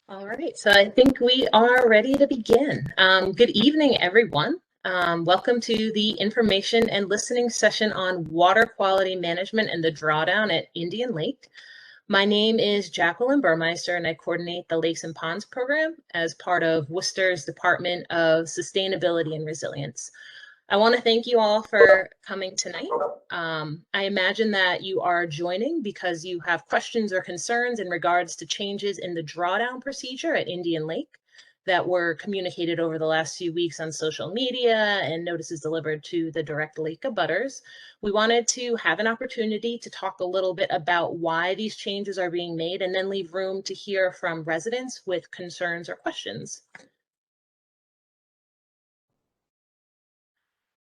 All right, so I think we are ready to begin. Good evening, everyone. Welcome to the information and listening session on water quality management and the drawdown at Indian Lake. My name is Jacqueline Burmeister, and I coordinate the Lakes and Ponds program as part of Worcester's Department of Sustainability and Resilience. I want to thank you all for coming tonight. I imagine that you are joining because you have questions or concerns in regards to changes in the drawdown procedure at Indian Lake that were communicated over the last few weeks on social media and notices delivered to the direct lake abutters. We wanted to have an opportunity to talk a little bit about why these changes are being made and then leave room to hear from residents with concerns or questions.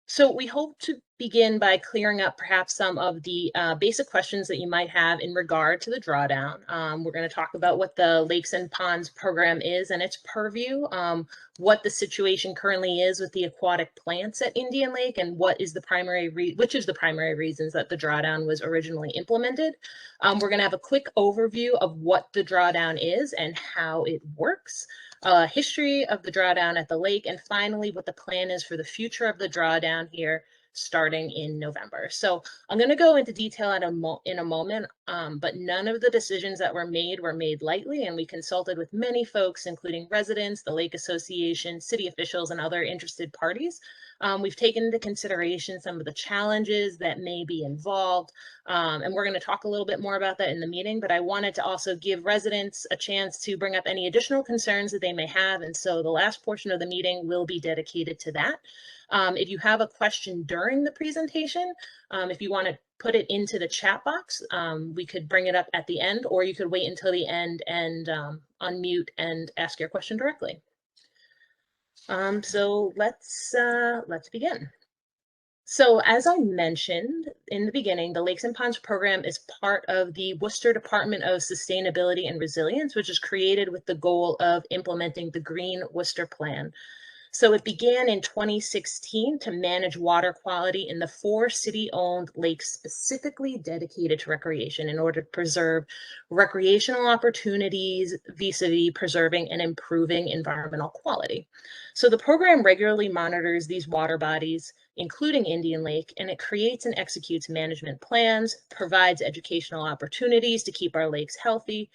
So we hope to begin by clearing up perhaps some of the basic questions that you might have in regard to the drawdown. We're going to talk about what the Lakes and Ponds program is and its purview, what the situation currently is with the aquatic plants at Indian Lake, and which is the primary reasons that the drawdown was originally implemented. We're going to have a quick overview of what the drawdown is and how it works. History of the drawdown at the lake, and finally what the plan is for the future of the drawdown here starting in November. So I'm going to go into detail in a moment, but none of the decisions that were made lightly, and we consulted with many folks, including residents, the Lake Association, city officials, and other interested parties. We've taken into consideration some of the challenges that may be involved, and we're going to talk a little bit more about that in the meeting, but I wanted to also give residents a chance to bring up any additional concerns that they may have, and so the last portion of the meeting will be dedicated to that. If you have a question during the presentation, if you want to put it into the chat box, we could bring it up at the end, or you could wait until the end and unmute and ask your question directly. So let's begin. So as I mentioned in the beginning, the Lakes and Ponds program is part of the Worcester Department of Sustainability and Resilience, which is created with the goal of implementing the Green Worcester Plan. So it began in 2016 to manage water quality in the 4 city-owned lakes specifically dedicated to recreation in order to preserve recreational opportunities vis-a-vis preserving and improving environmental quality. So the program regularly monitors these water bodies, including Indian Lake, and it creates and executes management plans, provides educational opportunities to keep our lakes healthy,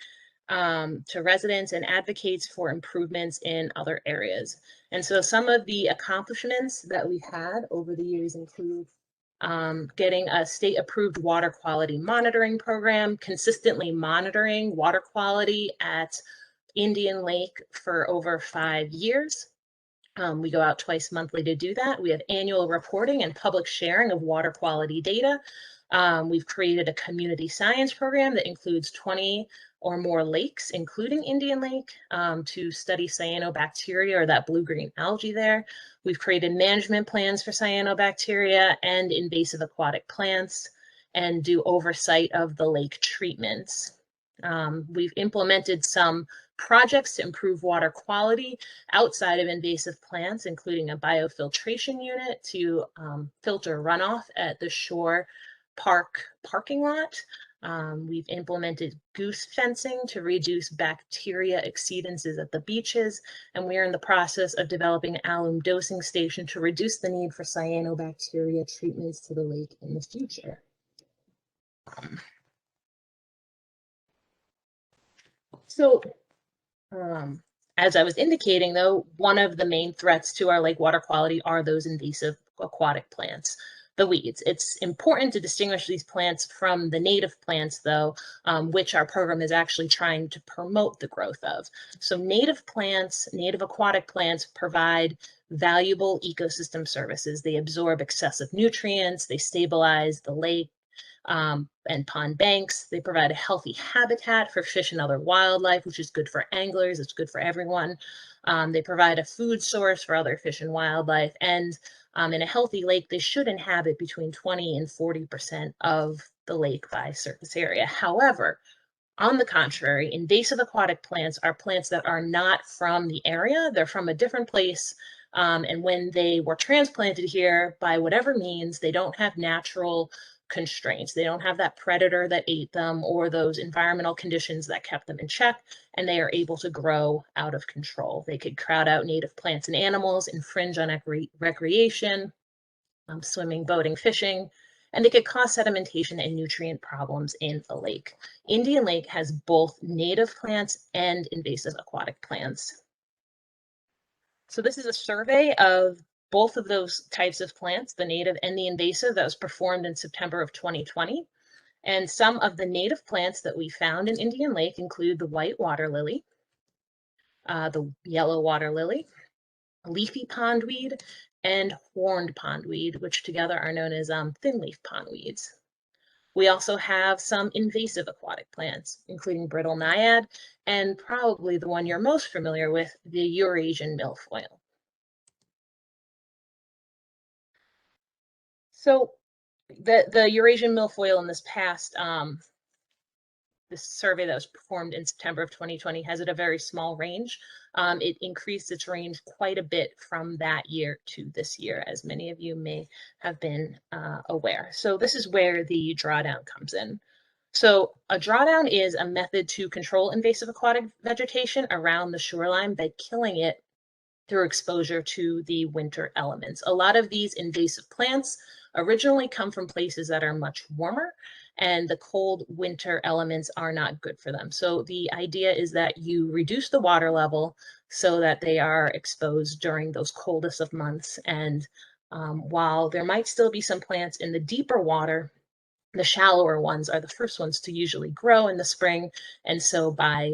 to residents, and advocates for improvements in other areas. And so some of the accomplishments that we've had over the years include getting a state-approved water quality monitoring program, consistently monitoring water quality at Indian Lake for over 5 years. We go out twice monthly to do that. We have annual reporting and public sharing of water quality data. We've created a community science program that includes 20 or more lakes, including Indian Lake, to study cyanobacteria, or that blue-green algae there. We've created management plans for cyanobacteria and invasive aquatic plants, and do oversight of the lake treatments. We've implemented some projects to improve water quality outside of invasive plants, including a biofiltration unit to filter runoff at the Shore Park parking lot. We've implemented goose fencing to reduce bacteria exceedances at the beaches, and we are in the process of developing an alum dosing station to reduce the need for cyanobacteria treatments to the lake in the future. So, as I was indicating, though, one of the main threats to our lake water quality are those invasive aquatic plants, the weeds. It's important to distinguish these plants from the native plants, though, which our program is actually trying to promote the growth of. So native plants, native aquatic plants, provide valuable ecosystem services. They absorb excessive nutrients, they stabilize the lake and pond banks. They provide a healthy habitat for fish and other wildlife, which is good for anglers, it's good for everyone. They provide a food source for other fish and wildlife, and in a healthy lake, they should inhabit between 20 and 40% of the lake by surface area. However, on the contrary, invasive aquatic plants are plants that are not from the area, they're from a different place, and when they were transplanted here, by whatever means, they don't have natural constraints. They don't have that predator that ate them or those environmental conditions that kept them in check, and they are able to grow out of control. They could crowd out native plants and animals, infringe on recreation, swimming, boating, fishing, and they could cause sedimentation and nutrient problems in the lake. Indian Lake has both native plants and invasive aquatic plants. So this is a survey of both of those types of plants, the native and the invasive, that was performed in September of 2020. And some of the native plants that we found in Indian Lake include the white water lily, the yellow water lily, leafy pondweed, and horned pondweed, which together are known as thin leaf pondweeds. We also have some invasive aquatic plants, including brittle naiad, and probably the one you're most familiar with, the Eurasian milfoil. So the Eurasian milfoil in this past this survey that was performed in September of 2020 has it a very small range. It increased its range quite a bit from that year to this year, as many of you may have been aware. So this is where the drawdown comes in. So a drawdown is a method to control invasive aquatic vegetation around the shoreline by killing it through exposure to the winter elements. A lot of these invasive plants originally come from places that are much warmer, and the cold winter elements are not good for them. So the idea is that you reduce the water level so that they are exposed during those coldest of months. And while there might still be some plants in the deeper water, the shallower ones are the first ones to usually grow in the spring. And so by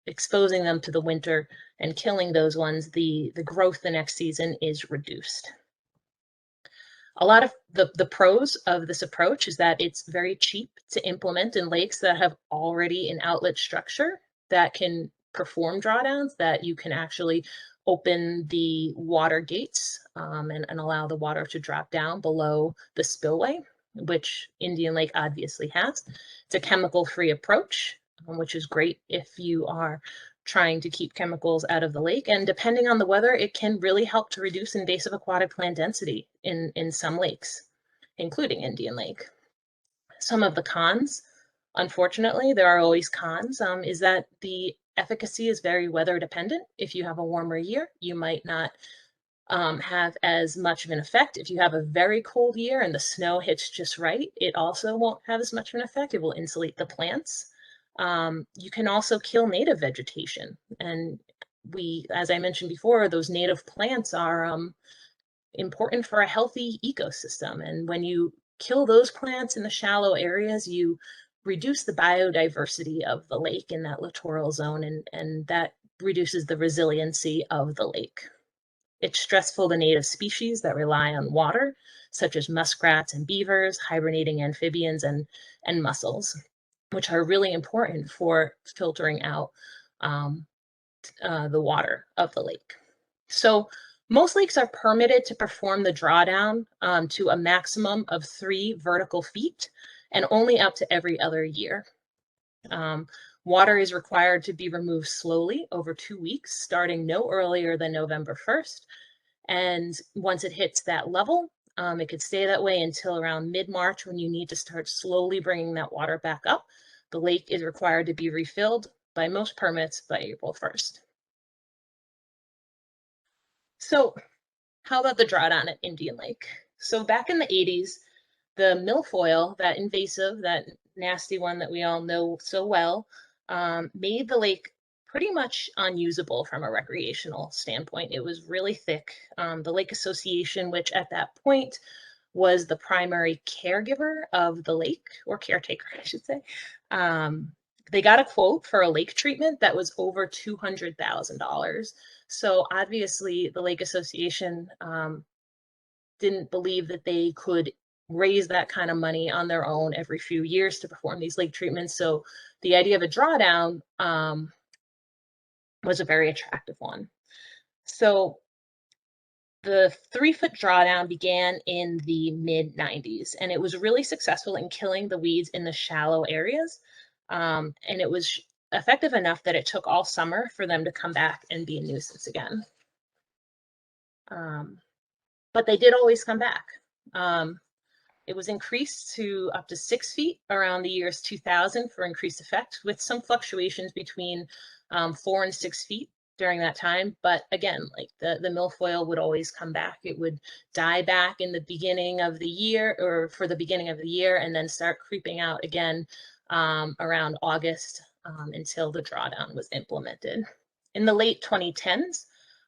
exposing them to the winter and killing those ones, the growth the next season is reduced. A lot of the pros of this approach is that it's very cheap to implement in lakes that have already an outlet structure that can perform drawdowns, that you can actually open the water gates and allow the water to drop down below the spillway, which Indian Lake obviously has. It's a chemical-free approach, which is great if you are trying to keep chemicals out of the lake. And depending on the weather, it can really help to reduce invasive aquatic plant density in some lakes, including Indian Lake. Some of the cons, unfortunately, there are always cons, is that the efficacy is very weather dependent. If you have a warmer year, you might not have as much of an effect. If you have a very cold year and the snow hits just right, it also won't have as much of an effect. It will insulate the plants. You can also kill native vegetation. And as I mentioned before, those native plants are important for a healthy ecosystem. And when you kill those plants in the shallow areas, you reduce the biodiversity of the lake in that littoral zone, and that reduces the resiliency of the lake. It's stressful to native species that rely on water, such as muskrats and beavers, hibernating amphibians, and mussels, which are really important for filtering out the water of the lake. So most lakes are permitted to perform the drawdown to a maximum of 3 vertical feet and only up to every other year. Water is required to be removed slowly over 2 weeks, starting no earlier than November 1st. And once it hits that level, it could stay that way until around mid-March, when you need to start slowly bringing that water back up. The lake is required to be refilled by most permits by April 1st. So how about the drawdown at Indian Lake? So back in the 80s, the milfoil, that invasive, that nasty one that we all know so well, made the lake pretty much unusable from a recreational standpoint. It was really thick. The Lake Association, which at that point was the primary caregiver of the lake, or caretaker, I should say, they got a quote for a lake treatment that was over $200,000. So obviously the Lake Association didn't believe that they could raise that kind of money on their own every few years to perform these lake treatments. So the idea of a drawdown was a very attractive one. So the 3-foot drawdown began in the mid-90s, and it was really successful in killing the weeds in the shallow areas. And it was effective enough that it took all summer for them to come back and be a nuisance again. But they did always come back. It was increased to up to 6 feet around the years 2000 for increased effect, with some fluctuations between 4 and 6 feet during that time. But again, like the milfoil would always come back. It would die back in the beginning of the year, or for the beginning of the year, and then start creeping out again around August until the drawdown was implemented. In the late 2010s,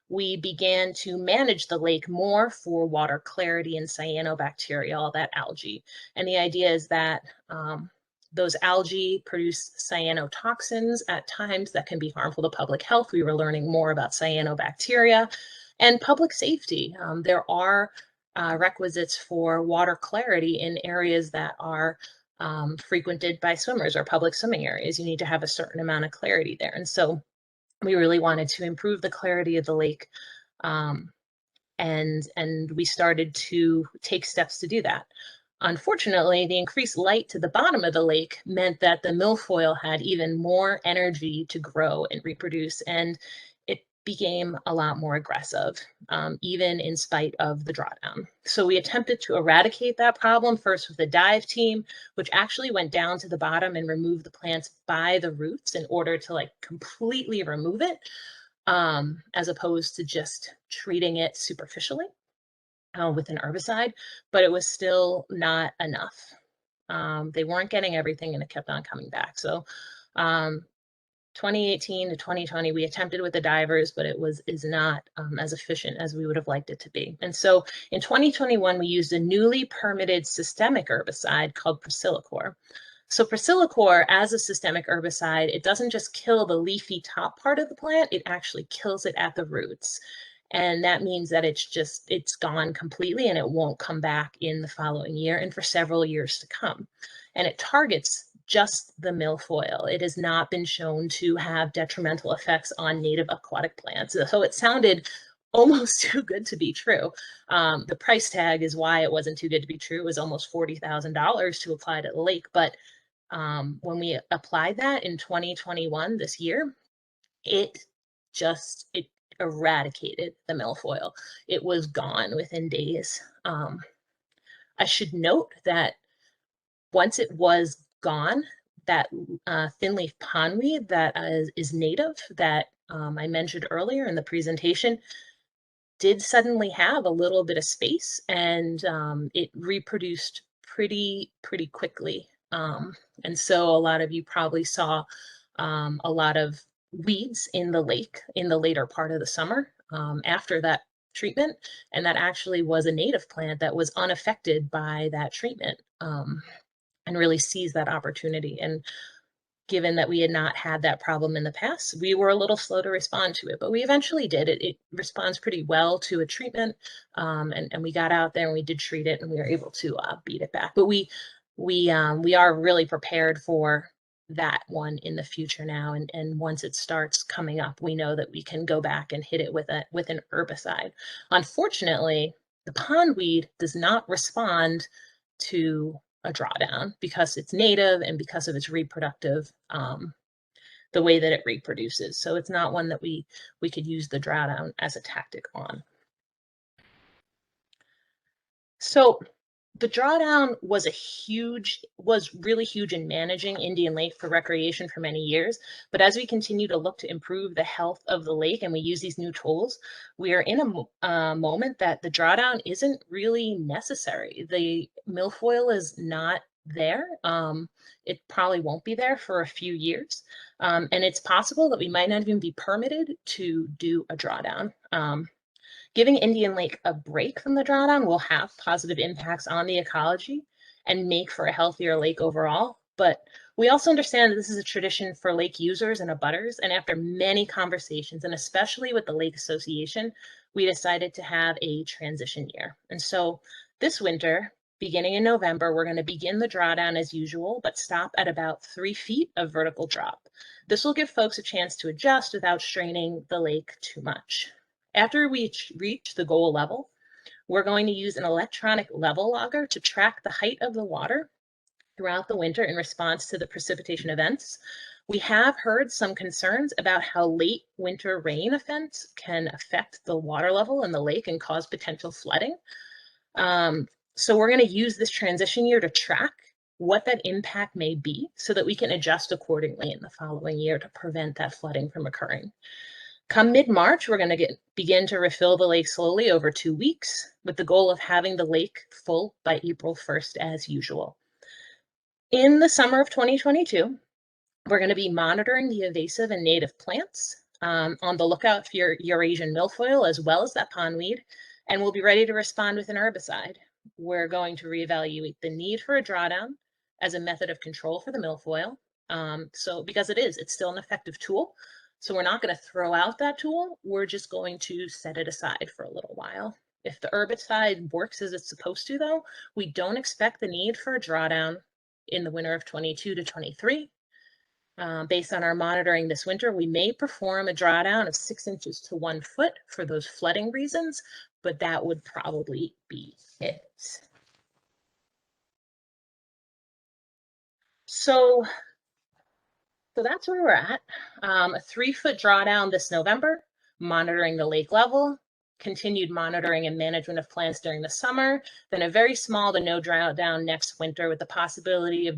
we began to manage the lake more for water clarity and cyanobacteria, all that algae. And the idea is that those algae produce cyanotoxins at times that can be harmful to public health. We were learning more about cyanobacteria and public safety. There are requisites for water clarity in areas that are frequented by swimmers or public swimming areas. You need to have a certain amount of clarity there. And so we really wanted to improve the clarity of the lake, and we started to take steps to do that. Unfortunately, the increased light to the bottom of the lake meant that the milfoil had even more energy to grow and reproduce, and it became a lot more aggressive, even in spite of the drawdown. So we attempted to eradicate that problem first with the dive team, which actually went down to the bottom and removed the plants by the roots in order to like completely remove it, as opposed to just treating it superficially with an herbicide. But it was still not enough. They weren't getting everything, and it kept on coming back. So 2018 to 2020, we attempted with the divers, but it is not as efficient as we would have liked it to be. And so in 2021, we used a newly permitted systemic herbicide called Priscillacor. So Priscillacor, as a systemic herbicide, it doesn't just kill the leafy top part of the plant, it actually kills it at the roots. And that means that it's gone completely, and it won't come back in the following year and for several years to come. And it targets just the milfoil. It has not been shown to have detrimental effects on native aquatic plants. So it sounded almost too good to be true. The price tag is why it wasn't too good to be true. It was almost $40,000 to apply to the lake. But when we applied that in 2021, this year, it eradicated the milfoil. It was gone within days. I should note that once it was gone, that thin leaf pondweed that is native, that I mentioned earlier in the presentation, did suddenly have a little bit of space, and it reproduced pretty quickly. And so a lot of you probably saw a lot of weeds in the lake in the later part of the summer after that treatment, and that actually was a native plant that was unaffected by that treatment, and really seized that opportunity. And given that we had not had that problem in the past, we were a little slow to respond to it, but we eventually did. It responds pretty well to a treatment, and we got out there and we did treat it, and we were able to beat it back. But we are really prepared for that one in the future now, and once it starts coming up, we know that we can go back and hit it with an herbicide. Unfortunately, the pondweed does not respond to a drawdown because it's native and because of its reproductive, the way that it reproduces. So it's not one that we could use the drawdown as a tactic on. So the drawdown was really huge in managing Indian Lake for recreation for many years. But as we continue to look to improve the health of the lake and we use these new tools, we are in a moment that the drawdown isn't really necessary. The milfoil is not there. It probably won't be there for a few years. And it's possible that we might not even be permitted to do a drawdown. Giving Indian Lake a break from the drawdown will have positive impacts on the ecology and make for a healthier lake overall. But we also understand that this is a tradition for lake users and abutters. And after many conversations, and especially with the Lake Association, we decided to have a transition year. And so this winter, beginning in November, we're going to begin the drawdown as usual, but stop at about 3 feet of vertical drop. This will give folks a chance to adjust without straining the lake too much. After we reach the goal level, we're going to use an electronic level logger to track the height of the water throughout the winter in response to the precipitation events. We have heard some concerns about how late winter rain events can affect the water level in the lake and cause potential flooding. So we're going to use this transition year to track what that impact may be so that we can adjust accordingly in the following year to prevent that flooding from occurring. Come mid-March, we're going to begin to refill the lake slowly over 2 weeks with the goal of having the lake full by April 1st as usual. In the summer of 2022, we're going to be monitoring the invasive and native plants, on the lookout for your Eurasian milfoil as well as that pondweed, and we'll be ready to respond with an herbicide. We're going to reevaluate the need for a drawdown as a method of control for the milfoil. Because it's still an effective tool. So we're not going to throw out that tool. We're just going to set it aside for a little while. If the herbicide works as it's supposed to, though, we don't expect the need for a drawdown in the winter of 22 to 23. Based on our monitoring this winter, we may perform a drawdown of 6 inches to 1 foot for those flooding reasons, but that would probably be it. So that's where we're at. A 3-foot drawdown this November, monitoring the lake level, continued monitoring and management of plants during the summer, then a very small to no drawdown next winter with the possibility of